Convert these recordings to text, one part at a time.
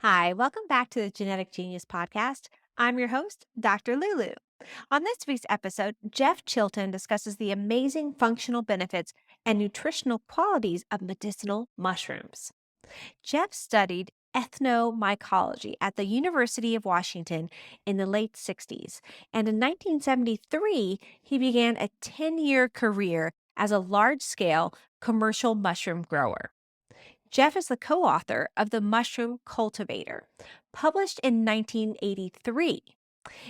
Hi, welcome back to the Genetic Genius Podcast. I'm your host, Dr. Lulu. On this week's episode, Jeff Chilton discusses the amazing functional benefits and nutritional qualities of medicinal mushrooms. Jeff studied ethno-mycology at the University of Washington in the late 60s, and in 1973, he began a 10-year career as a large-scale commercial mushroom grower. Jeff is the co author of The Mushroom Cultivator, published in 1983.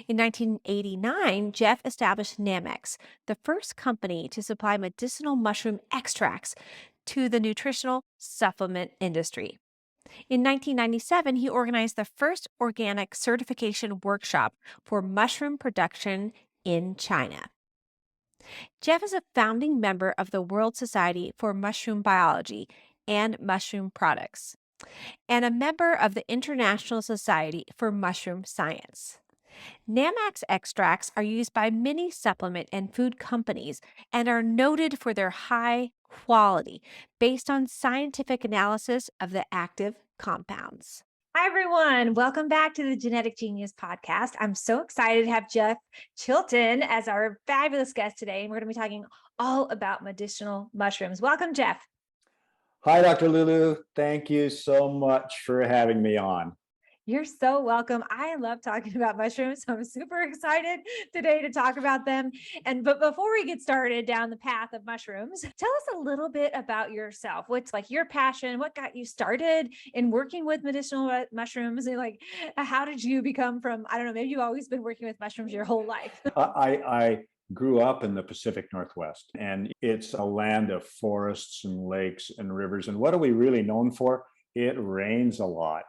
In 1989, Jeff established Nammex, the first company to supply medicinal mushroom extracts to the nutritional supplement industry. In 1997, he organized the first organic certification workshop for mushroom production in China. Jeff is a founding member of the World Society for Mushroom Biology and Mushroom Products, and a member of the International Society for Mushroom Science. Nammex extracts are used by many supplement and food companies and are noted for their high quality based on scientific analysis of the active compounds. Hi, everyone. Welcome back to the Genetic Genius Podcast. I'm so excited to have Jeff Chilton as our fabulous guest today, and we're going to be talking all about medicinal mushrooms. Welcome, Jeff. Hi, Dr. Lulu. Thank you so much for having me on. You're so welcome. I love talking about mushrooms, so I'm super excited today to talk about them. But before we get started down the path of mushrooms, tell us a little bit about yourself. What's like your passion? What got you started in working with medicinal mushrooms? And like, how did you become from, I don't know, maybe you've always been working with mushrooms your whole life. I grew up in the Pacific Northwest, and it's a land of forests and lakes and rivers. And what are we really known for? It rains a lot.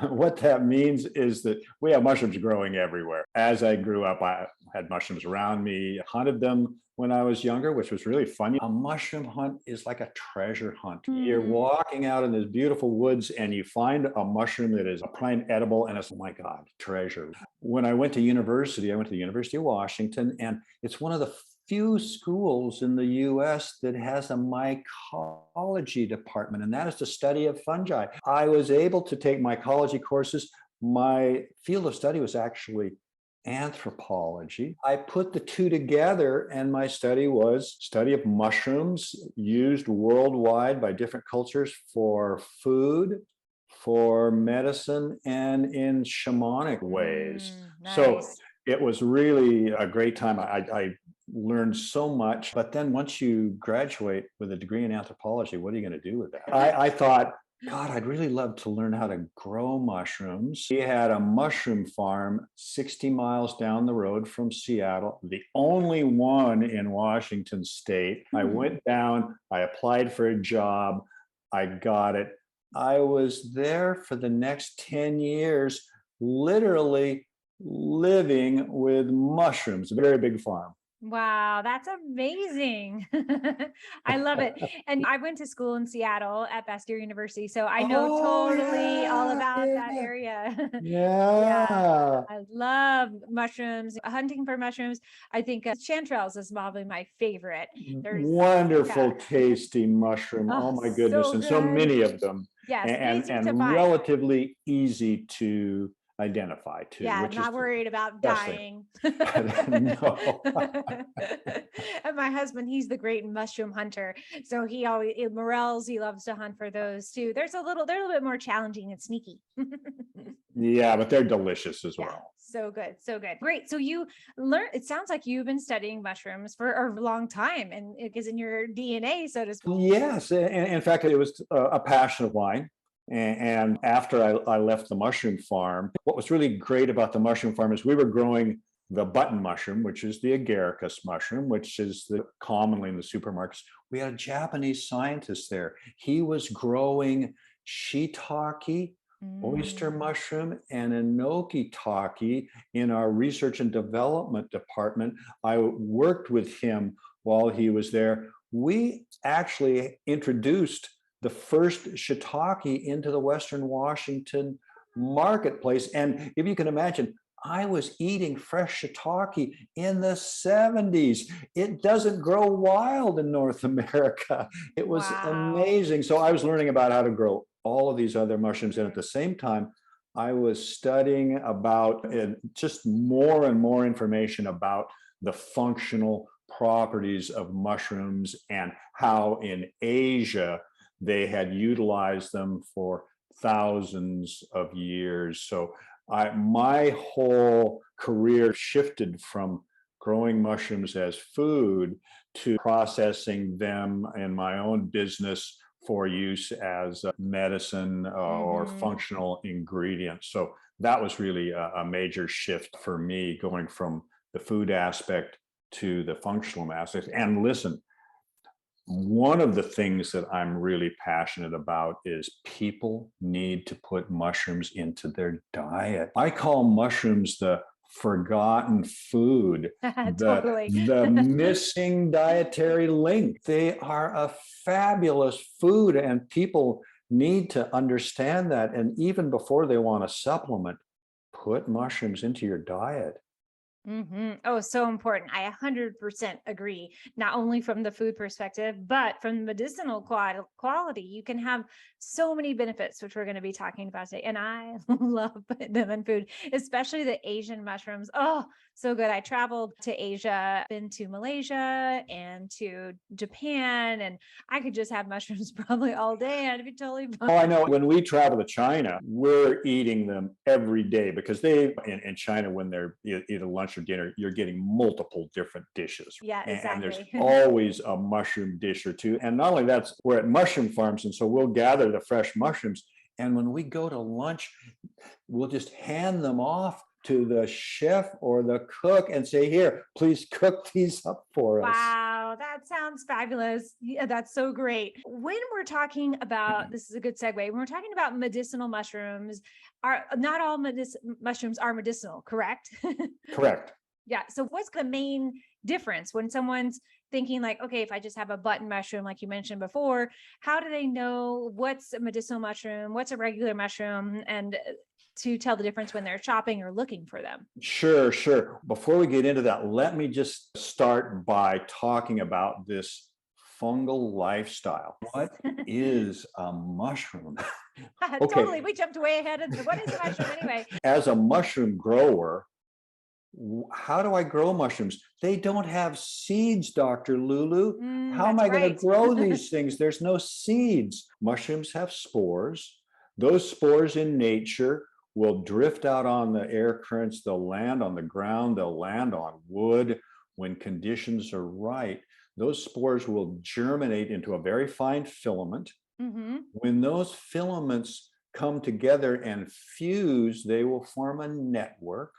What that means is that we have mushrooms growing everywhere. As I grew up, I had mushrooms around me, hunted them when I was younger, which was really fun. A mushroom hunt is like a treasure hunt. You're walking out in these beautiful woods and you find a mushroom that is a prime edible, and it's, oh my God, treasure. When I went to university, I went to the University of Washington, and it's one of the few schools in the US that has a mycology department, and that is the study of fungi. I was able to take mycology courses. My field of study was actually anthropology. I put the two together, and my study was study of mushrooms used worldwide by different cultures for food, for medicine, and in shamanic ways. Nice. So it was really a great time. I learned so much. But then once you graduate with a degree in anthropology, what are you going to do with that? I thought, God, I'd really love to learn how to grow mushrooms. We had a mushroom farm 60 miles down the road from Seattle, the only one in Washington state. I went down, I applied for a job, I got it. I was there for the next 10 years, literally living with mushrooms, a very big farm. Wow, that's amazing. I love it. And I went to school in Seattle at Bastyr University, so I know totally all about that area. Yeah. I love mushrooms, hunting for mushrooms. I think chanterelles is probably my favorite. There's Wonderful, tasty mushroom. Oh my goodness. so And so good. many of them. Yes, easy And to find. relatively easy to identify too. Yeah, which not is worried about best thing. dying. No. And my husband, he's the great mushroom hunter. So he always morels, he loves to hunt for those too. They're a little bit more challenging and sneaky. Yeah, but they're delicious as well. So good. So good. Great. So you learn, it sounds like you've been studying mushrooms for a long time, and it is in your DNA, so to speak. Yes. In fact, it was a passion of mine. And after I left the mushroom farm, what was really great about the mushroom farm is we were growing the button mushroom, which is the agaricus mushroom, which is commonly in the supermarkets. We had a Japanese scientist there. He was growing shiitake, oyster mushroom, and enoki in our research and development department. I worked with him while he was there. We actually introduced the first shiitake into the Western Washington marketplace. And if you can imagine, I was eating fresh shiitake in the 70s. It doesn't grow wild in North America. It was amazing. So I was learning about how to grow all of these other mushrooms. And at the same time, I was studying about just more and more information about the functional properties of mushrooms and how in Asia they had utilized them for thousands of years. So my whole career shifted from growing mushrooms as food to processing them in my own business for use as medicine or functional ingredients. So that was really a major shift for me, going from the food aspect to the functional aspect. And listen, one of the things that I'm really passionate about is people need to put mushrooms into their diet. I call mushrooms the forgotten food, Totally. the missing dietary link. They are a fabulous food, and people need to understand that. And even before they want a supplement, put mushrooms into your diet. Oh, so important. I 100% agree. Not only from the food perspective, but from the medicinal quality, you can have so many benefits, which we're going to be talking about today. And I love putting them in food, especially the Asian mushrooms. Oh, so good. I traveled to Asia, been to Malaysia and to Japan, and I could just have mushrooms probably all day and it'd be totally fine. Oh, I know. When we travel to China, we're eating them every day because in China, when they're either lunch or dinner, you're getting multiple different dishes. Yeah, And there's exactly. always a mushroom dish or two. And not only that, we're at mushroom farms. And so we'll gather the fresh mushrooms. And when we go to lunch, we'll just hand them off to the chef or the cook and say, here, please cook these up for us. Wow, that sounds fabulous. Yeah, that's so great. When we're talking about, this is a good segue, when we're talking about medicinal mushrooms, are not all mushrooms are medicinal, correct? Correct. Yeah. So what's the main difference when someone's thinking like, okay, if I just have a button mushroom, like you mentioned before, how do they know what's a medicinal mushroom, what's a regular mushroom, and to tell the difference when they're shopping or looking for them? Sure, sure. Before we get into that, let me just start by talking about this fungal lifestyle. What is a mushroom? Okay. Totally. We jumped way ahead. What is a mushroom anyway? As a mushroom grower, how do I grow mushrooms? They don't have seeds, Dr. Lulu. How am I going to grow these things? There's no seeds. Mushrooms have spores. Those spores in nature will drift out on the air currents. They'll land on the ground. They'll land on wood when conditions are right. Those spores will germinate into a very fine filament. When those filaments come together and fuse, they will form a network.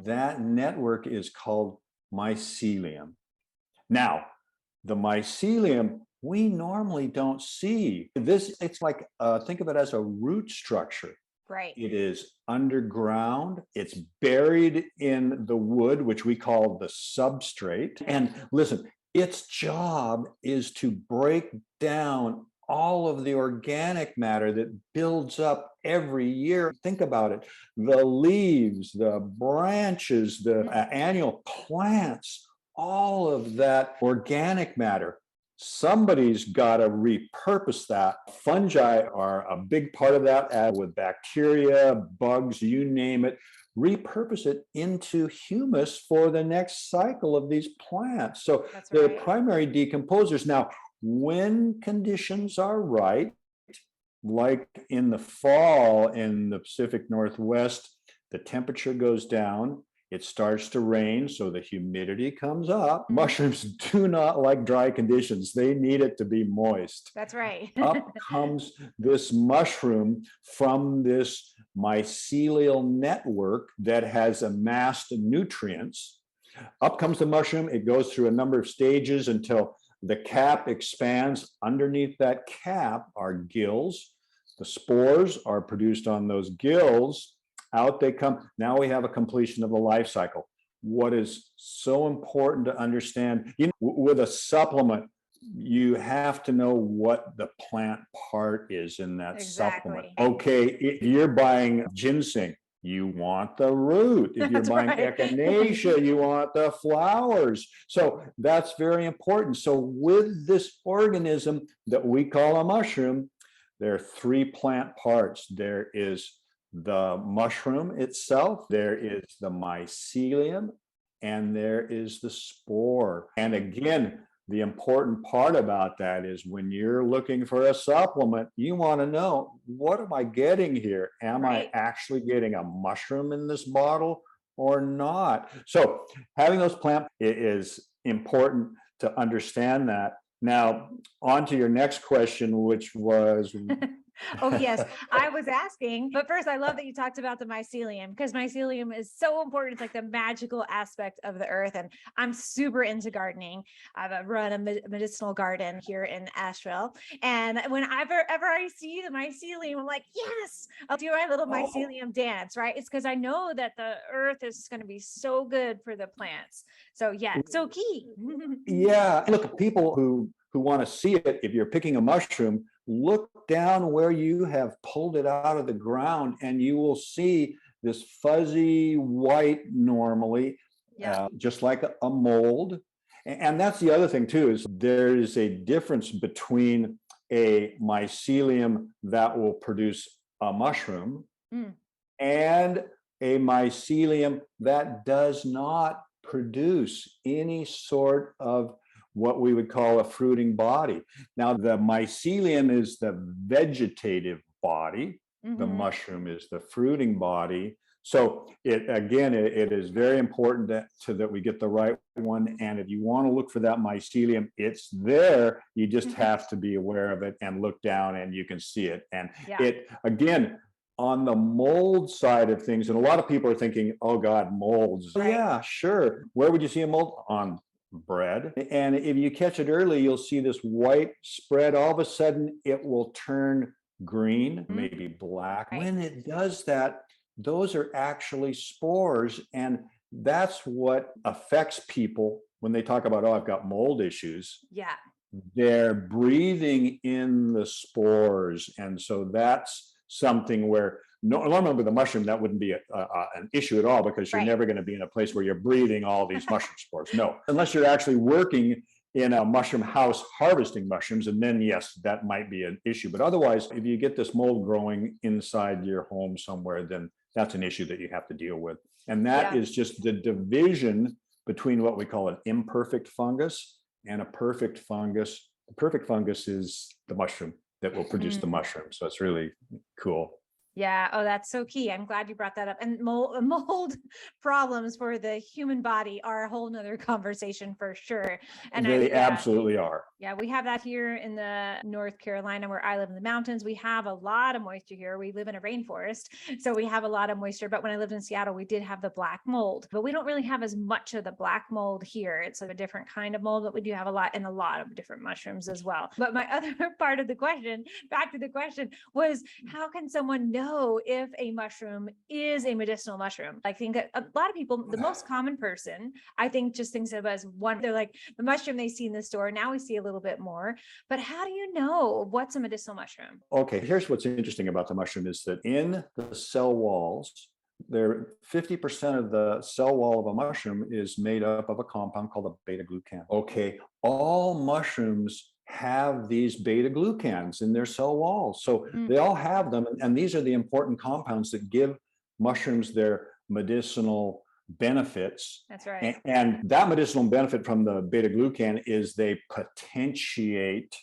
That network is called mycelium. Now, the mycelium we normally don't see. It's like, think of it as a root structure. Right. It is underground. It's buried in the wood, which we call the substrate. And listen, its job is to break down all of the organic matter that builds up every year. Think about it. The leaves, the branches, the annual plants, all of that organic matter. Somebody's got to repurpose that. Fungi are a big part of that, as with bacteria, bugs, you name it. Repurpose it into humus for the next cycle of these plants. So they're primary decomposers. Now, when conditions are right, like in the fall in the Pacific Northwest, the temperature goes down, it starts to rain, so the humidity comes up. Mushrooms do not like dry conditions. They need it to be moist. That's right. Up comes this mushroom from this mycelial network that has amassed nutrients. Up comes the mushroom. It goes through a number of stages until the cap expands. Underneath that cap are gills. The spores are produced on those gills. Out they come. Now we have a completion of the life cycle. What is so important to understand, with a supplement, you have to know what the plant part is in that supplement. Okay, if you're buying ginseng, you want the root. If you're buying echinacea, you want the flowers. So that's very important. So with this organism that we call a mushroom, There are three plant parts. There is the mushroom itself, there is the mycelium, and there is the spore. And again, the important part about that is when you're looking for a supplement, you want to know, what am I getting here? Am I Right. actually getting a mushroom in this bottle or not? So having those plant is important to understand that. Now, on to your next question, which was Oh, yes. I was asking, but first, I love that you talked about the mycelium because mycelium is so important. It's like the magical aspect of the earth. And I'm super into gardening. I've run a medicinal garden here in Asheville. And whenever I see the mycelium, I'm like, yes, I'll do my little oh, mycelium dance, right? It's because I know that the earth is going to be so good for the plants. So, yeah, so key. yeah. Look, people who want to see it, if you're picking a mushroom, look down where you have pulled it out of the ground, and you will see this fuzzy white normally, Yeah. just like a mold. And that's the other thing too, is there is a difference between a mycelium that will produce a mushroom Mm, and a mycelium that does not produce any sort of what we would call a fruiting body. Now, the mycelium is the vegetative body, the hmm. mushroom is the fruiting body. So it is very important that we get the right one. And if you want to look for that mycelium, it's there. You just have to be aware of it and look down, and you can see it. And Yeah. it again, on the mold side of things, and a lot of people are thinking, oh God, molds. Right. Yeah, sure. Where would you see a mold? On bread. And if you catch it early, you'll see this white spread. All of a sudden, it will turn green, Mm, maybe black. right. When it does that, those are actually spores. And that's what affects people when they talk about, oh, I've got mold issues. Yeah. They're breathing in the spores. And so that's something where normally with a mushroom, that wouldn't be an issue at all, because you're Right. never going to be in a place where you're breathing all these mushroom spores. No, unless you're actually working in a mushroom house harvesting mushrooms, and then yes, that might be an issue. But otherwise, if you get this mold growing inside your home somewhere, then that's an issue that you have to deal with. And that Yeah. is just the division between what we call an imperfect fungus and a perfect fungus. The perfect fungus is the mushroom that will produce the Mm. mushroom. So it's really cool. Yeah. Oh, that's so key. I'm glad you brought that up. And mold problems for the human body are a whole nother conversation for sure. And They yeah, absolutely are. yeah, we have that here in the North Carolina where I live in the mountains. We have a lot of moisture here. We live in a rainforest, so we have a lot of moisture. But when I lived in Seattle, we did have the black mold, but we don't really have as much of the black mold here. It's a different kind of mold, but we do have a lot and a lot of different mushrooms as well. But my other part of the question, back to the question, was how can someone know if a mushroom is a medicinal mushroom? I think a lot of people, the most common person, I think, just thinks of it as one. They're like, the mushroom they see in the store. Now we see a little bit more, but how do you know what's a medicinal mushroom? Okay, here's what's interesting about the mushroom is that in the cell walls, there 50% of the cell wall of a mushroom is made up of a compound called a beta glucan. Okay, all mushrooms have these beta glucans in their cell walls. So Mm, they all have them. And these are the important compounds that give mushrooms their medicinal benefits. that's right. And that medicinal benefit from the beta glucan is they potentiate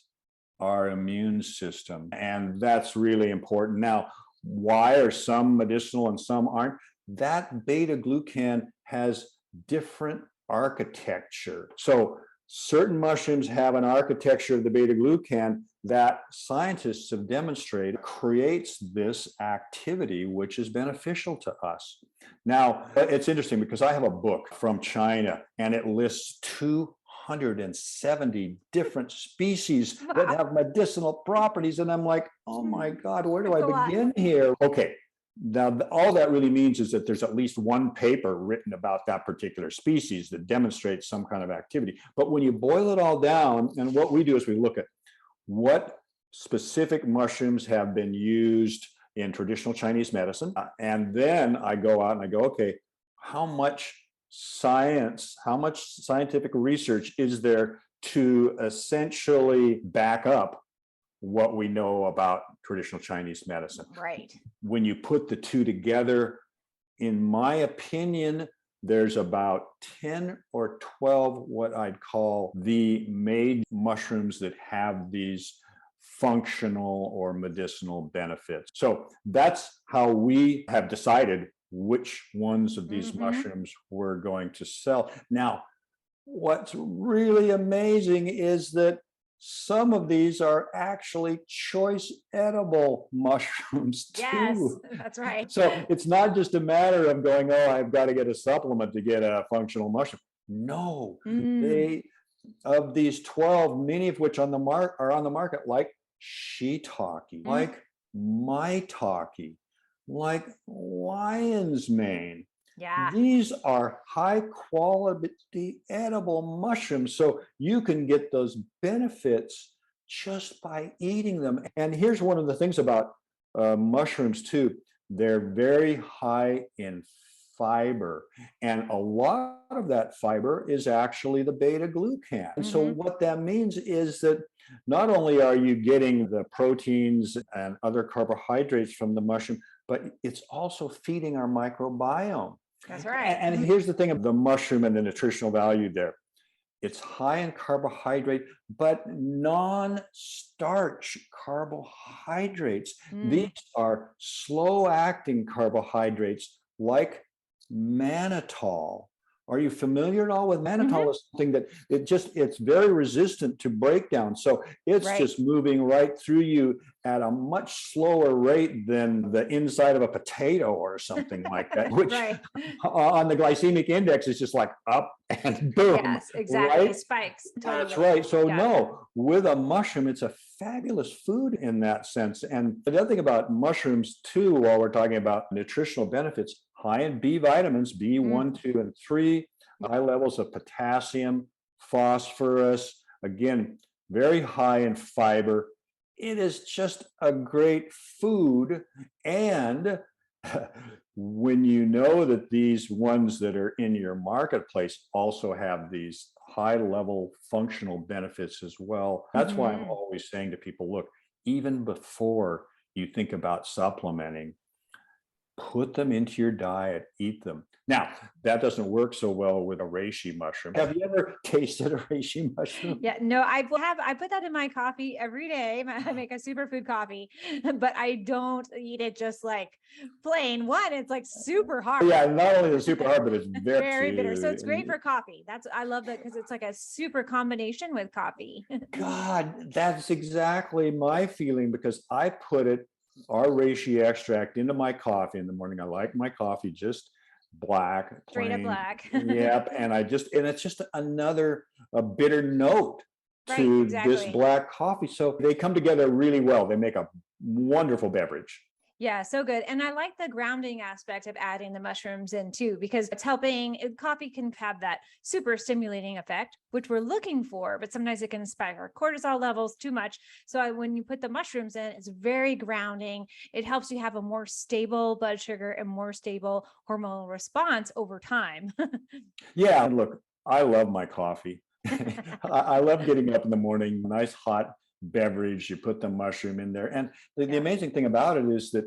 our immune system. And that's really important. Now, why are some medicinal and some aren't? That beta glucan has different architecture. So certain mushrooms have an architecture of the beta glucan that scientists have demonstrated creates this activity which is beneficial to us. Now, it's interesting because I have a book from China and it lists 270 different species that Wow. have medicinal properties. And I'm like, oh my God, where do That's I a lot. begin here? Okay. Now, all that really means is that there's at least one paper written about that particular species that demonstrates some kind of activity. But when you boil it all down, and what we do is we look at what specific mushrooms have been used in traditional Chinese medicine. And then I go out and I go, okay, how much science, how much scientific research is there to essentially back up what we know about traditional Chinese medicine. Right. When you put the two together, in my opinion, there's about 10 or 12 what I'd call the made mushrooms that have these functional or medicinal benefits. So that's how we have decided which ones of these mushrooms we're going to sell. Now, what's really amazing is that some of these are actually choice edible mushrooms Yes, too. that's right. So it's not just a matter of going, oh, I've got to get a supplement to get a functional mushroom. No, they of these 12, many of which are on the market, like shiitake, like maitake, like lion's mane. Yeah. These are high quality edible mushrooms. So you can get those benefits just by eating them. And here's one of the things about mushrooms too. They're very high in fiber. And a lot of that fiber is actually the beta glucan. And so what that means is that not only are you getting the proteins and other carbohydrates from the mushroom, but it's also feeding our microbiome. That's right. And here's the thing of the mushroom and the nutritional value there. It's high in carbohydrate, but non-starch carbohydrates. These are slow-acting carbohydrates like mannitol. Are you familiar at all with mannitol? Is something that it's very resistant to breakdown. So it's just moving right through you at a much slower rate than the inside of a potato or something like that, which on the glycemic index is just like up and boom. Yes, exactly. Right? It spikes. Totally. That's right. So no, with a mushroom, it's a fabulous food in that sense. And the other thing about mushrooms too, while we're talking about nutritional benefits, high in B vitamins, B1, 2, and 3, high levels of potassium, phosphorus, again, very high in fiber. It is just a great food. And when you know that these ones that are in your marketplace also have these high level functional benefits as well, that's why I'm always saying to people, look, even before you think about supplementing, put them into your diet, eat them. Now, that doesn't work so well with a reishi mushroom. Have you ever tasted a reishi mushroom? Yeah, no, I put that in my coffee every day. I make a superfood coffee, but I don't eat it just like plain. One, it's like super hard. Yeah, not only is it super hard, but it's very bitter. So it's great for coffee. I love that because it's like a super combination with coffee. God, that's exactly my feeling because I put our reishi extract into my coffee in the morning. I like my coffee just black, Straight up plain. black. Yep. And it's just a bitter note to this black coffee. So they come together really well. They make a wonderful beverage. Yeah, so good. And I like the grounding aspect of adding the mushrooms in too, because it's helping. Coffee can have that super stimulating effect, which we're looking for, but sometimes it can spike our cortisol levels too much. So when you put the mushrooms in, it's very grounding. It helps you have a more stable blood sugar and more stable hormonal response over time. Yeah, look, I love my coffee. I love getting up in the morning, nice hot beverage, you put the mushroom in there. And the amazing thing about it is that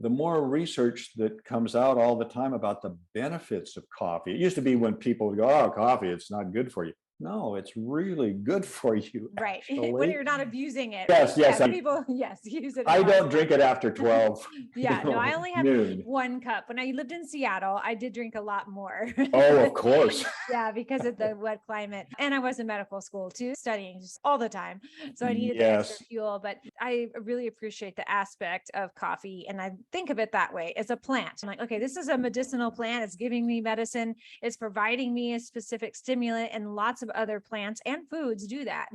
the more research that comes out all the time about the benefits of coffee. It used to be when people would go, oh, coffee, it's not good for you. No, it's really good for you. Right. When you're not abusing it. Yes, yes. People, use it. I don't drink it after 12. Yeah, no, I only have noon. 1 cup. When I lived in Seattle, I did drink a lot more. Oh, of course. Yeah, because of the wet climate. And I was in medical school too, studying just all the time. So I needed the extra fuel. But I really appreciate the aspect of coffee. And I think of it that way as a plant. I'm like, okay, this is a medicinal plant. It's giving me medicine. It's providing me a specific stimulant, and lots of other plants and foods do that.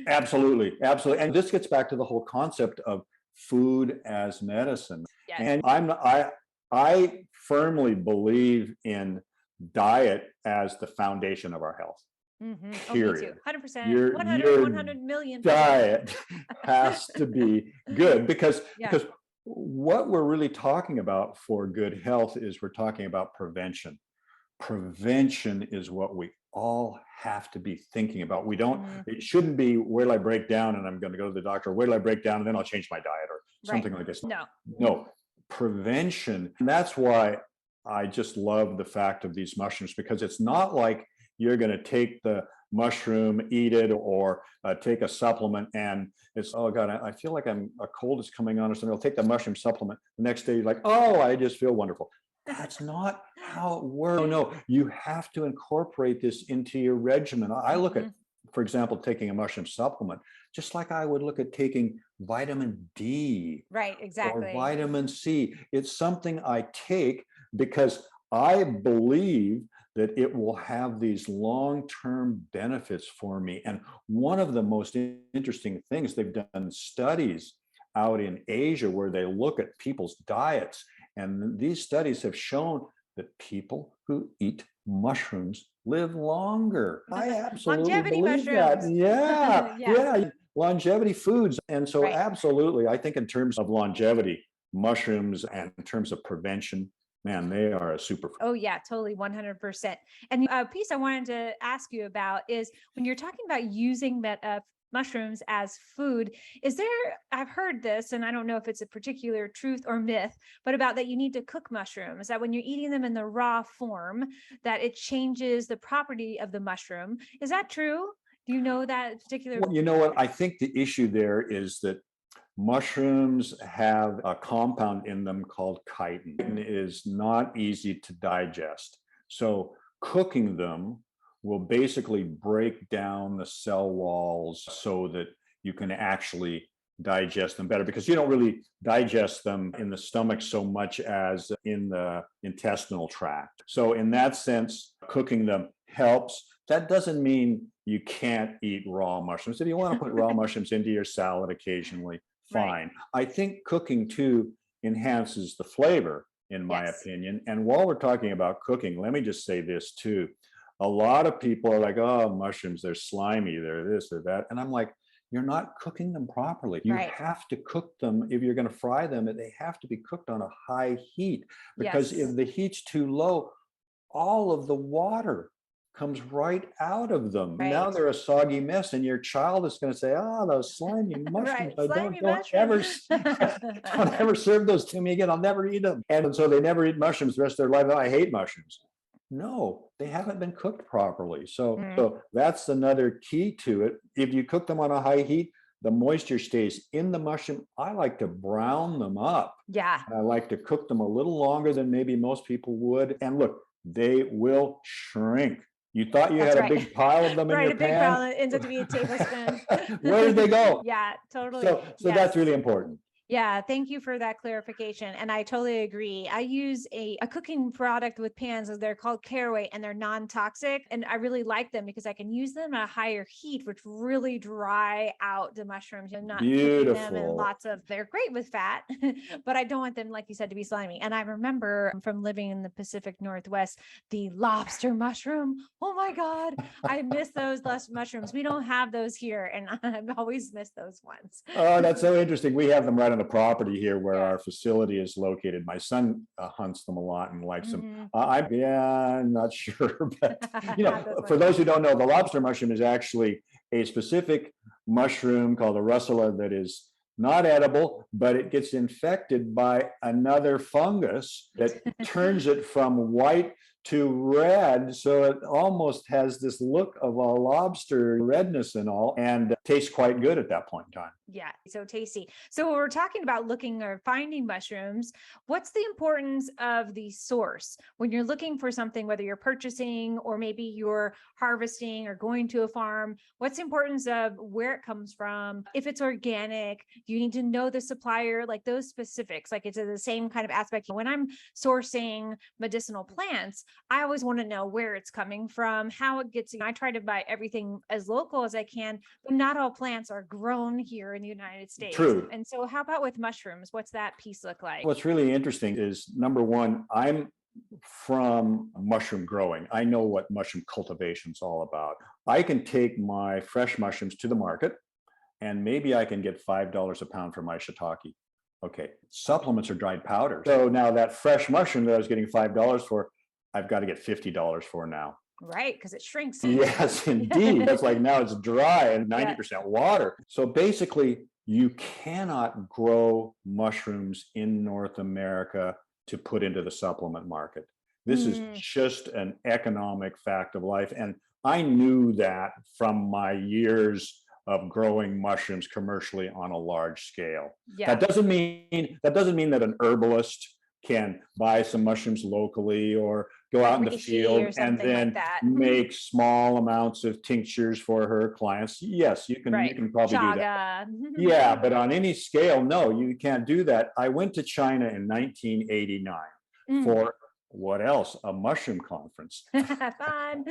Absolutely. Absolutely. And this gets back to the whole concept of food as medicine. Yes. And I firmly believe in diet as the foundation of our health. Period. Oh, me too. 100%. 100 million. Diet has to be good because what we're really talking about for good health is we're talking about prevention. Prevention is what we all have to be thinking about. We don't, Mm, it shouldn't be where do I break down and I'm going to go to the doctor, where do I break down and then I'll change my diet or right. something like this. No. No, prevention. And that's why I just love the fact of these mushrooms, because it's not like you're going to take the mushroom, eat it, or take a supplement and it's, oh God, I feel like a cold is coming on or something. I'll take the mushroom supplement. The next day, you're like, oh, I just feel wonderful. That's not how it works. No, you have to incorporate this into your regimen. I look at, Mhm. for example, taking a mushroom supplement, just like I would look at taking vitamin D Right, or exactly. vitamin C. It's something I take because I believe that it will have these long-term benefits for me. And one of the most interesting things, they've done studies out in Asia where they look at people's diets. And these studies have shown that people who eat mushrooms live longer. I absolutely Longevity believe that. mushrooms. Yeah, Yes, yeah. Longevity foods. And so, right. absolutely, I think in terms of longevity, mushrooms and in terms of prevention, man, they are a superfood. Oh, yeah, totally 100%. And a piece I wanted to ask you about is when you're talking about using mushrooms as food, is there, I've heard this, and I don't know if it's a particular truth or myth, but about that you need to cook mushrooms, that when you're eating them in the raw form, that it changes the property of the mushroom. Is that true? Do you know that particular? Well, you know what? I think the issue there is that mushrooms have a compound in them called chitin. Chitin is not easy to digest. So cooking them will basically break down the cell walls so that you can actually digest them better, because you don't really digest them in the stomach so much as in the intestinal tract. So in that sense, cooking them helps. That doesn't mean you can't eat raw mushrooms. If you want to put raw mushrooms into your salad occasionally, Right. fine. I think cooking too enhances the flavor, in my Yes. opinion. And while we're talking about cooking, let me just say this too. A lot of people are like, oh, mushrooms, they're slimy, they're this or that. And I'm like, you're not cooking them properly. You Right. have to cook them. If you're going to fry them, they have to be cooked on a high heat, because Yes. if the heat's too low, all of the water comes right out of them. Now Right. they're a soggy mess, and your child is going to say, "Ah, those slimy mushrooms! Right. I Slimy don't ever mushrooms. don't ever serve those to me again. I'll never eat them." And so they never eat mushrooms the rest of their life. "Oh, I hate mushrooms." No, they haven't been cooked properly. So, Mm, so that's another key to it. If you cook them on a high heat, the moisture stays in the mushroom. I like to brown them up. yeah. I like to cook them a little longer than maybe most people would. And look, they will shrink. You thought you That's had a right. big pile of them in Right, your a big pan. brown that ends up to be a tablespoon. Where did they go? Yeah, totally. So that's Yes. really important. Yeah, thank you for that clarification. And I totally agree. I use a cooking product with pans, as they're called caraway, and they're non-toxic. And I really like them because I can use them at a higher heat, which really dry out the mushrooms. I'm not cooking them and Beautiful. they're great with fat, but I don't want them, like you said, to be slimy. And I remember from living in the Pacific Northwest, the lobster mushroom. Oh my God, I miss those mushrooms. We don't have those here. And I've always missed those ones. Oh, that's so interesting. We have them right on the property here where Yeah. our facility is located. My son hunts them a lot and likes them. Mhm. I'm not sure, but Not those for those mushrooms. who don't know, the lobster mushroom is actually a specific mushroom called a russula that is not edible, but it gets infected by another fungus that turns it from white to red. So it almost has this look of a lobster redness and all, and tastes quite good at that point in time. Yeah, so tasty. So when we're talking about looking or finding mushrooms, what's the importance of the source when you're looking for something, whether you're purchasing or maybe you're harvesting or going to a farm? What's the importance of where it comes from? If it's organic, you need to know the supplier, like those specifics. Like it's the same kind of aspect. When I'm sourcing medicinal plants, I always want to know where it's coming from, how it gets. I try to buy everything as local as I can, but not all plants are grown here in the United States. True. And so how about with mushrooms? What's that piece look like? What's really interesting is, number one, I'm from mushroom growing. I know what mushroom cultivation is all about. I can take my fresh mushrooms to the market and maybe I can get $5 a pound for my shiitake. Okay, supplements are dried powders. So now that fresh mushroom that I was getting $5 for, I've got to get $50 for now. Right, because it shrinks. Yes, indeed. That's like now it's dry and Yeah. 90% water. So basically, you cannot grow mushrooms in North America to put into the supplement market. This is Mm, just an economic fact of life. And I knew that from my years of growing mushrooms commercially on a large scale. yeah. That doesn't mean that an herbalist can buy some mushrooms locally or go out in the Reishi field or and something like then that. make small amounts of tinctures for her clients. Yes, you Right. can probably do that. Chaga. Yeah, but on any scale, no, you can't do that. I went to China in 1989 Mm. for what else? A mushroom conference. Fun.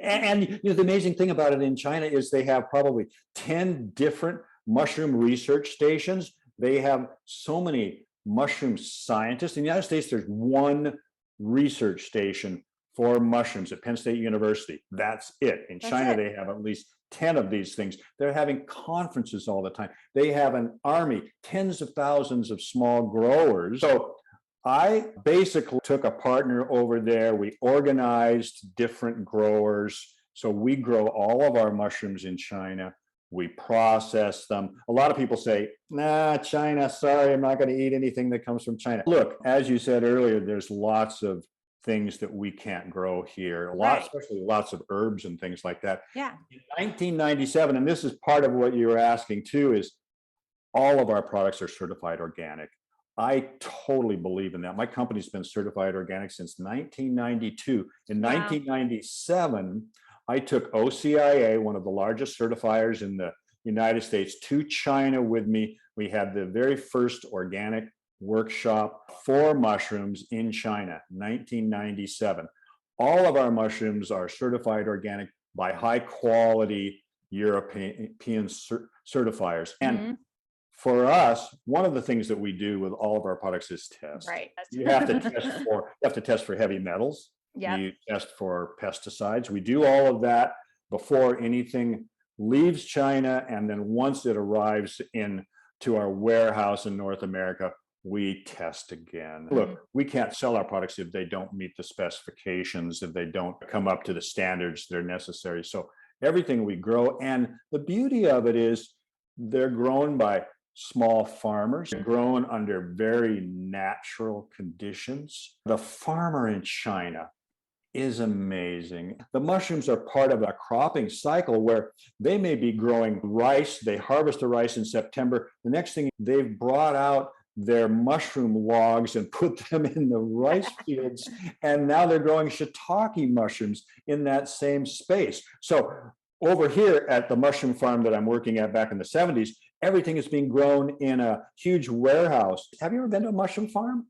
And the amazing thing about it in China is they have probably 10 different mushroom research stations. They have so many mushroom scientists. In the United States, there's one research station for mushrooms at Penn State University. That's it. In That's China, it. they have at least 10 of these things. They're having conferences all the time. They have an army, tens of thousands of small growers. So I basically took a partner over there. We organized different growers. So we grow all of our mushrooms in China. We process them. A lot of people say, nah, China, sorry, I'm not going to eat anything that comes from China. Look, as you said earlier, there's lots of things that we can't grow here, Right. especially lots of herbs and things like that. Yeah. In 1997, and this is part of what you were asking too, is all of our products are certified organic. I totally believe in that. My company's been certified organic since 1992. In Wow. 1997, I took OCIA, one of the largest certifiers in the United States, to China with me. We had the very first organic workshop for mushrooms in China, 1997. All of our mushrooms are certified organic by high quality European certifiers. And Mhm. for us, one of the things that we do with all of our products is test. Right. You have to test for heavy metals. Yep. You test for pesticides. We do all of that before anything leaves China, and then once it arrives into our warehouse in North America, we test again. Look, we can't sell our products if they don't meet the specifications, if they don't come up to the standards that are necessary. So everything we grow, and the beauty of it is they're grown by small farmers, grown under very natural conditions. The farmer in China is amazing. The mushrooms are part of a cropping cycle where they may be growing rice. They harvest the rice in September. The next thing, they've brought out their mushroom logs and put them in the rice fields. And now they're growing shiitake mushrooms in that same space. So over here at the mushroom farm that I'm working at back in the 70s, everything is being grown in a huge warehouse. Have you ever been to a mushroom farm?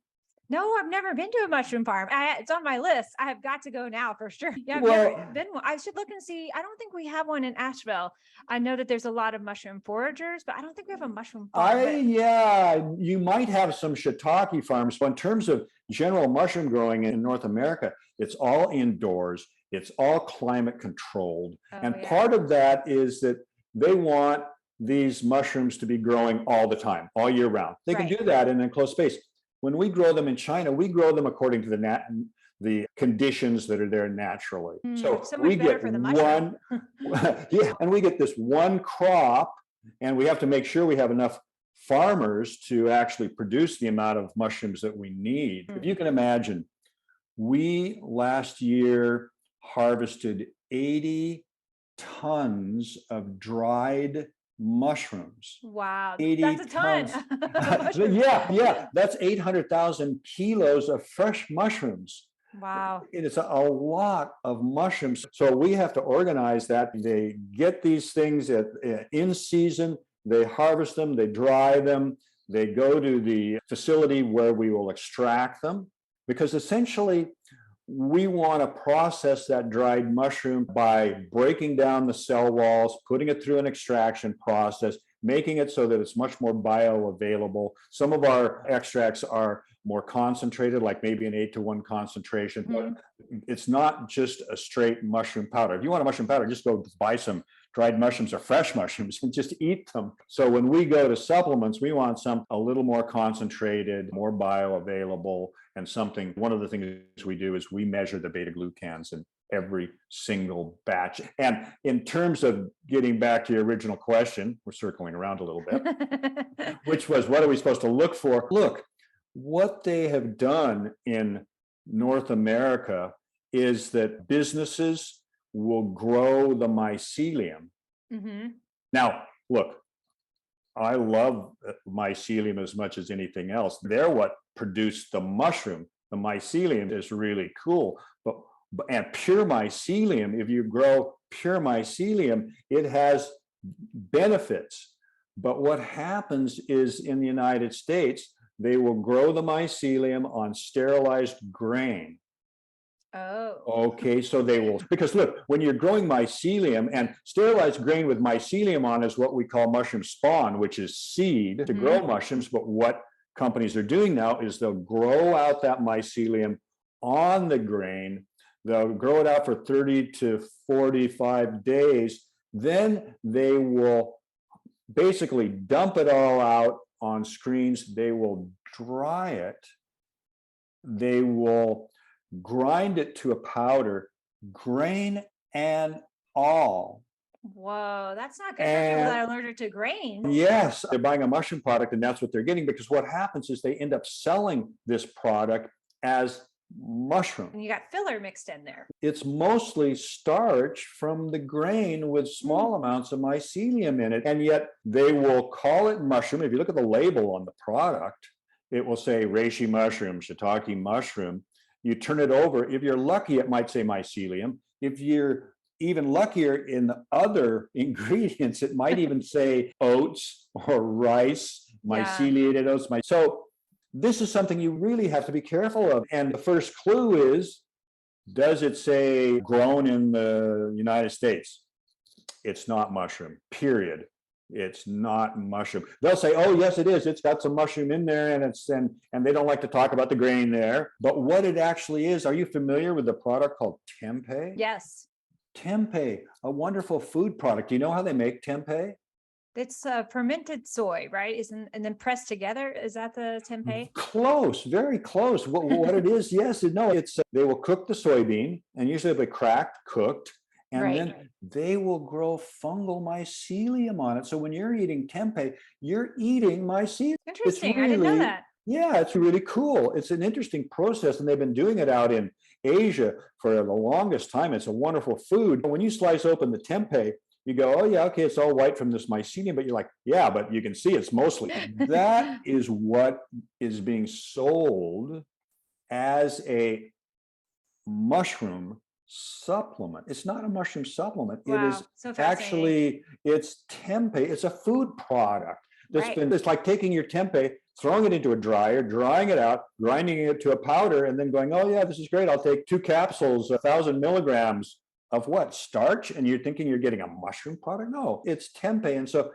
No, I've never been to a mushroom farm. It's on my list. I have got to go now for sure. Yeah, I've never Well, been one. I should look and see. I don't think we have one in Asheville. I know that there's a lot of mushroom foragers, but I don't think we have a mushroom farm. yeah, you might have some shiitake farms. But in terms of general mushroom growing in North America, it's all indoors. It's all climate controlled. Oh, And yeah. part of that is that they want these mushrooms to be growing all the time, all year round. They can Right. do that in an enclosed space. When we grow them in China, we grow them according to the conditions that are there naturally. So So we much better get for the mushroom. yeah, and we get this one crop, and we have to make sure we have enough farmers to actually produce the amount of mushrooms that we need. If you can imagine, we last year harvested 80 tons of dried mushrooms. Wow. 80 That's a ton. tons. Mushrooms. Yeah, that's 800,000 kilos of fresh mushrooms. Wow. It is a lot of mushrooms. So we have to organize that. They get these things in season, they harvest them, they dry them, they go to the facility where we will extract them, because essentially we want to process that dried mushroom by breaking down the cell walls, putting it through an extraction process, making it so that it's much more bioavailable. Some of our extracts are more concentrated, like maybe an 8-to-1 concentration, but it's not just a straight mushroom powder. If you want a mushroom powder, just go buy some dried mushrooms or fresh mushrooms and just eat them. So when we go to supplements, we want some a little more concentrated, more bioavailable, and something. One of the things we do is we measure the beta glucans, and every single batch. And in terms of getting back to your original question, we're circling around a little bit, which was, what are we supposed to look for? Look, what they have done in North America is that businesses will grow the mycelium. Now, look, I love mycelium as much as anything else. They're what produced the mushroom. The mycelium is really cool, and pure mycelium, if you grow pure mycelium, it has benefits. But what happens is, in the United States, they will grow the mycelium on sterilized grain. Oh. Okay, so they will, because look, when you're growing mycelium, and sterilized grain with mycelium on is what we call mushroom spawn, which is seed to grow mushrooms. But what companies are doing now is they'll grow out that mycelium on the grain. They'll grow it out for 30 to 45 days. Then they will basically dump it all out on screens. They will dry it. They will grind it to a powder, grain and all. Whoa, that's not good for people that are allergic to grain. Yes, they're buying a mushroom product, and that's what they're getting, because what happens is they end up selling this product as mushroom. And you got filler mixed in there. It's mostly starch from the grain with small amounts of mycelium in it, and yet they will call it mushroom. If you look at the label on the product, it will say reishi mushroom, shiitake mushroom. You turn it over. If you're lucky, it might say mycelium. If you're even luckier in the other ingredients, it might even say oats or rice, myceliated oats. So this is something you really have to be careful of. And the first clue is, does it say grown in the United States? It's not mushroom, period. It's not mushroom. They'll say, oh, yes, it is. It's got some mushroom in there, and they don't like to talk about the grain there. But what it actually is, are you familiar with the product called tempeh? Yes. Tempeh, a wonderful food product. Do you know how they make tempeh? It's fermented soy, right? And then pressed together. Is that the tempeh? Close, very close. What it is, yes and no. It's they will cook the soybean, and usually they'll be cracked, cooked, and then they will grow fungal mycelium on it. So when you're eating tempeh, you're eating mycelium. Interesting. I didn't know that. Yeah, it's really cool. It's an interesting process, and they've been doing it out in Asia for the longest time. It's a wonderful food. When you slice open the tempeh, you go, oh yeah, okay, it's all white from this mycelium, but you're like, yeah, but you can see it's mostly. That is what is being sold as a mushroom supplement. It's not a mushroom supplement. Wow, it is so actually, it's tempeh. It's a food product. It's like taking your tempeh, throwing it into a dryer, drying it out, grinding it to a powder, and then going, oh yeah, this is great. I'll take 2 capsules, 1,000 milligrams of what? Starch? And you're thinking you're getting a mushroom product? No, it's tempeh. And so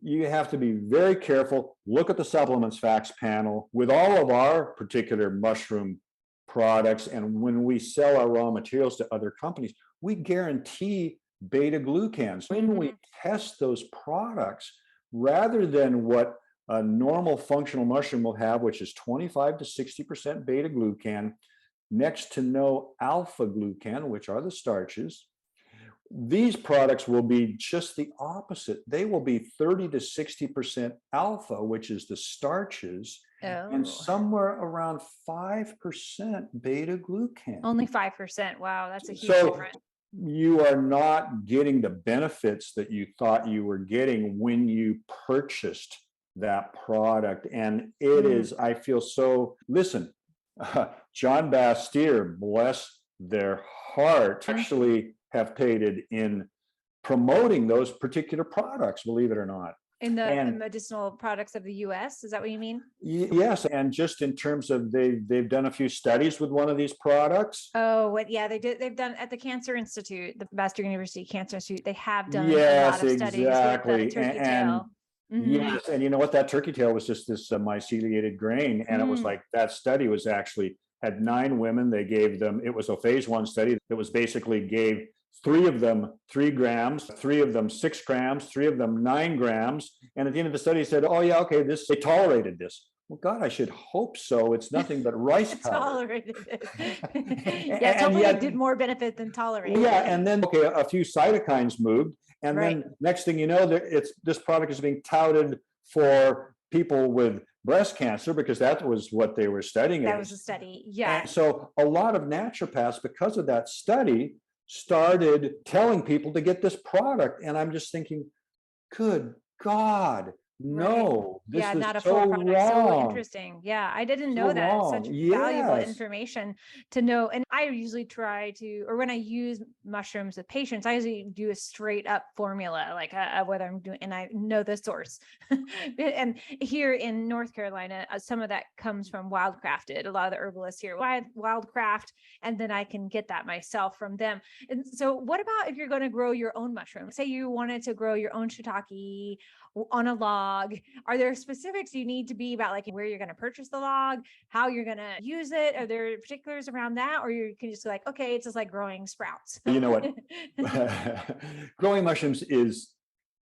you have to be very careful. Look at the supplements facts panel with all of our particular mushroom products. And when we sell our raw materials to other companies, we guarantee beta glucans. When we test those products, rather than what a normal functional mushroom will have, which is 25 to 60% beta glucan, next to no alpha glucan, which are the starches, these products will be just the opposite. They will be 30 to 60% alpha, which is the starches, and somewhere around 5% beta glucan. Only 5%. Wow, that's a huge difference. You are not getting the benefits that you thought you were getting when you purchased that product. And it is, I feel so, listen, John Bastyr, bless their heart, actually have paid it in promoting those particular products, believe it or not. In the medicinal products of the US, is that what you mean? Yes, and just in terms of they've done a few studies with one of these products. Oh, yeah, they did. They've done at the Cancer Institute, the Bastyr University Cancer Institute. They have done a lot of studies with the turkey tail. Yes, and you know what? That turkey tail was just this myceliated grain, and it was like that study was actually had 9 women. They gave them. It was a phase 1 study that was basically gave 3 of them 3 grams, 3 of them 6 grams, 3 of them 9 grams. And at the end of the study said, oh yeah, okay, they tolerated this. well, God, I should hope so. It's nothing but rice powder. Tolerated it. Yes, And hopefully it yet, did more benefit than tolerated yeah, it. and then okay, a few cytokines moved, and Right. then next thing you know, this product is being touted for people with breast cancer because that was what they were studying That it. was a study. Yeah. And so a lot of naturopaths, because of that study, started telling people to get this product. And I'm just thinking, good God, Right. no, Yeah, this is not a full so product. So wrong. interesting. Yeah, I didn't So know that. It's wrong. such valuable Yes. information to know. And I usually try to, or when I use mushrooms with patients, I usually do a straight up formula, like whether I'm doing, and I know the source. And here in North Carolina, some of that comes from Wildcrafted. A lot of the herbalists here, Wildcraft, and then I can get that myself from them. And so, what about if you're going to grow your own mushroom? Say you wanted to grow your own shiitake on a log. Are there specifics you need to be about, like where you're going to purchase the log, how you're going to use it? Are there particulars around that? Or you can just be like, okay, it's just like growing sprouts. You know what? Growing mushrooms is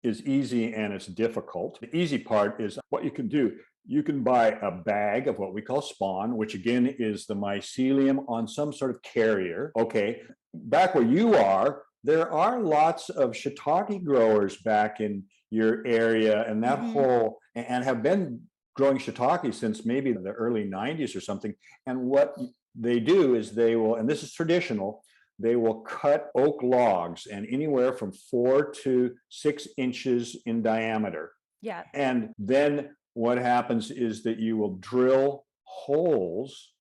easy and it's difficult. The easy part is what you can do. You can buy a bag of what we call spawn, which again is the mycelium on some sort of carrier. Okay. Back where you are, there are lots of shiitake growers back in your area and that whole, and have been growing shiitake since maybe the early 90s or something. And what they do is they will, and this is traditional, they will cut oak logs and anywhere from 4 to 6 inches in diameter. Yeah. And then what happens is that you will drill holes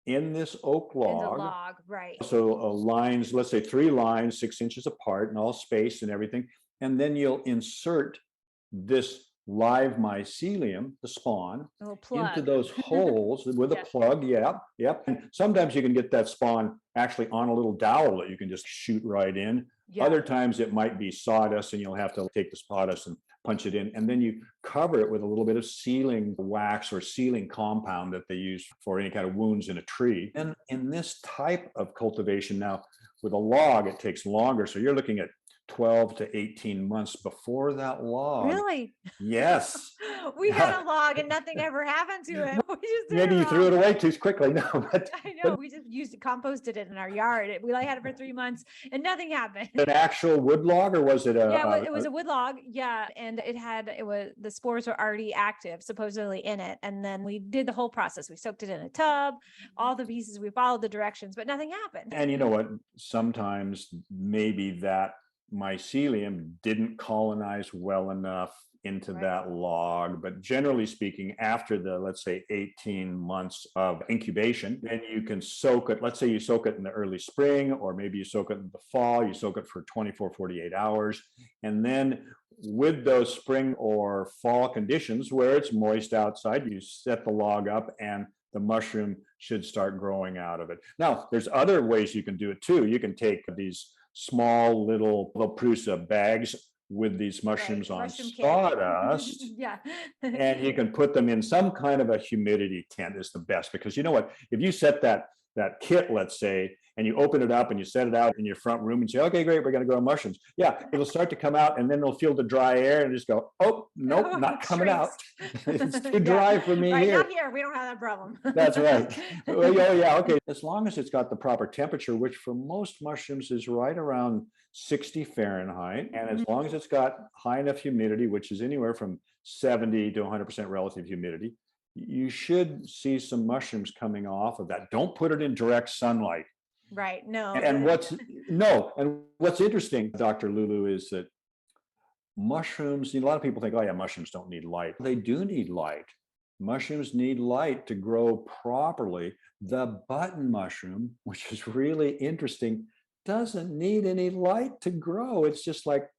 in this oak In the log. log, right. So lines, let's say 3 lines, 6 inches apart and all spaced and everything. And then you'll insert this live mycelium, the spawn, into those holes with a plug. Yep. And sometimes you can get that spawn actually on a little dowel that you can just shoot right in. Yeah. Other times it might be sawdust and you'll have to take the sawdust and punch it in. And then you cover it with a little bit of sealing wax or sealing compound that they use for any kind of wounds in a tree. And in this type of cultivation now, with a log, it takes longer. So you're looking at 12 to 18 months before that log. Really? Yes. We had a log and nothing ever happened to it. We just Maybe you threw it away too quickly. No, but I know. We just composted it in our yard. We had it for 3 months and nothing happened. An actual wood log, or was it a? Yeah, it was a wood log. Yeah, and the spores were already active, supposedly in it. And then we did the whole process. We soaked it in a tub, all the pieces. We followed the directions, but nothing happened. And you know what? Sometimes maybe that mycelium didn't colonize well enough into that log. But generally speaking, after the, let's say, 18 months of incubation, then you can soak it. Let's say you soak it in the early spring, or maybe you soak it in the fall, you soak it for 24, 48 hours. And then with those spring or fall conditions where it's moist outside, you set the log up and the mushroom should start growing out of it. Now, there's other ways you can do it too. You can take these small little Prusa bags with these mushrooms on sawdust. Yeah. And you can put them in some kind of a humidity tent is the best, because you know what, if you set that kit, let's say, and you open it up and you set it out in your front room and say, okay, great, we're going to grow mushrooms. Yeah, it'll start to come out and then they'll feel the dry air and just go, oh, nope, not coming out. It's too dry for me here. Not here. We don't have that problem. That's right. Oh, yeah, okay. As long as it's got the proper temperature, which for most mushrooms is right around 60 Fahrenheit. And as long as it's got high enough humidity, which is anywhere from 70 to 100% relative humidity, you should see some mushrooms coming off of that. Don't put it in direct sunlight. Right. No. And what's interesting, Dr. Lulu, is that mushrooms, a lot of people think, oh yeah, mushrooms don't need light. They do need light. Mushrooms need light to grow properly. The button mushroom, which is really interesting, doesn't need any light to grow. It's just like,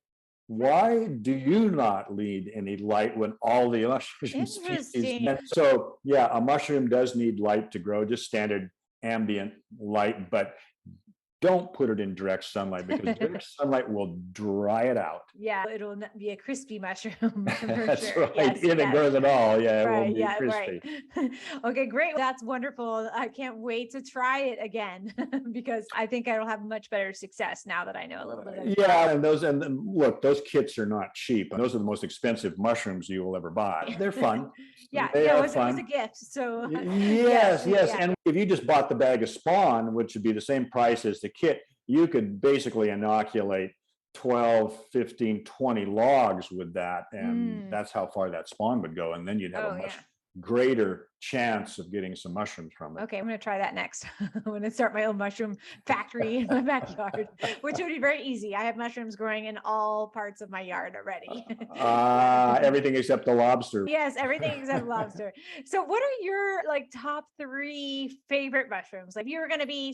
why do you not need any light when all the mushroom species? So yeah, a mushroom does need light to grow, just standard ambient light, but don't put it in direct sunlight because direct sunlight will dry it out. Yeah, it'll be a crispy mushroom for That's sure. right. Yes, If it yes. grows at all, yeah, it will Right. be Yeah. Right. crispy. Okay. Great. That's wonderful. I can't wait to try it again because I think I will have much better success now that I know a little bit about Yeah, and look, those kits are not cheap. Those are the most expensive mushrooms you will ever buy. They're it. fun. Yeah. They Yeah. are It was a fun. gift. So yes. Yes, yes. Yeah. And if you just bought the bag of spawn, which would be the same price as the kit, you could basically inoculate 12, 15, 20 logs with that. And Mm. that's how far that spawn would go. And then you'd have a Oh, much yeah. greater chance of getting some mushrooms from it. Okay, I'm going to try that next. I'm going to start my own mushroom factory in my backyard, which would be very easy. I have mushrooms growing in all parts of my yard already. Yeah. Everything except the lobster. Yes, everything except lobster. So, what are your like top three favorite mushrooms? Like, if you were going to be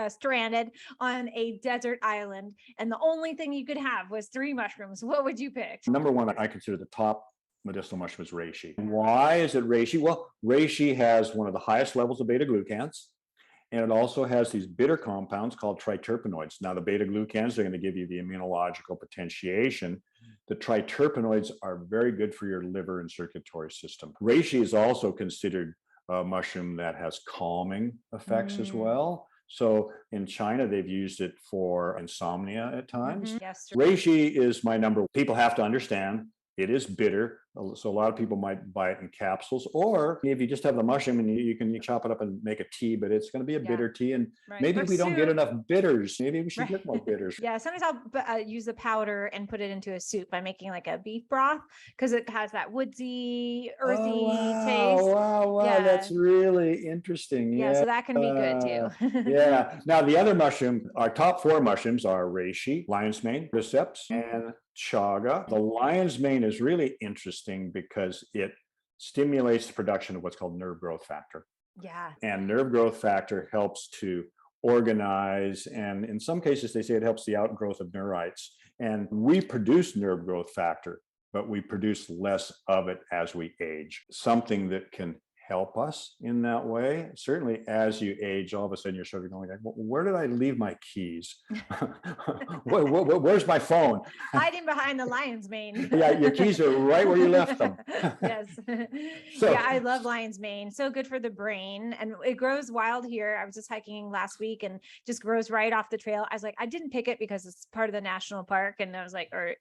stranded on a desert island, and the only thing you could have was three mushrooms, what would you pick? Number one, I consider the top medicinal mushroom is reishi. Why is it reishi? Well, reishi has one of the highest levels of beta glucans, and it also has these bitter compounds called triterpenoids. Now, the beta glucans are going to give you the immunological potentiation. The triterpenoids are very good for your liver and circulatory system. Reishi is also considered a mushroom that has calming effects as well. So in China, they've used it for insomnia at times. Yes. Reishi is my number. People have to understand it is bitter. So a lot of people might buy it in capsules, or if you just have the mushroom and you can chop it up and make a tea, but it's going to be a bitter tea. And maybe Or we don't get soup. enough bitters. Maybe we should get more bitters. Yeah, sometimes I'll use the powder and put it into a soup by making like a beef broth because it has that woodsy, earthy taste. Wow, Yeah. that's really interesting. Yeah, so that can be good too. Yeah. Now, the other mushroom, our top four mushrooms are reishi, lion's mane, cordyceps, and chaga. The lion's mane is really interesting because it stimulates the production of what's called nerve growth factor. Yeah. And nerve growth factor helps to organize, and in some cases, they say it helps the outgrowth of neurites. And we produce nerve growth factor, but we produce less of it as we age. Something that can help us in that way. Certainly, as you age, all of a sudden you're sort of going like, well, where did I leave my keys? Where's my phone? Hiding behind the lion's mane. Yeah, your keys are right where you left them. Yes. So, yeah, I love lion's mane. So good for the brain. And it grows wild here. I was just hiking last week and just grows right off the trail. I was like, I didn't pick it because it's part of the national park. And I was like, I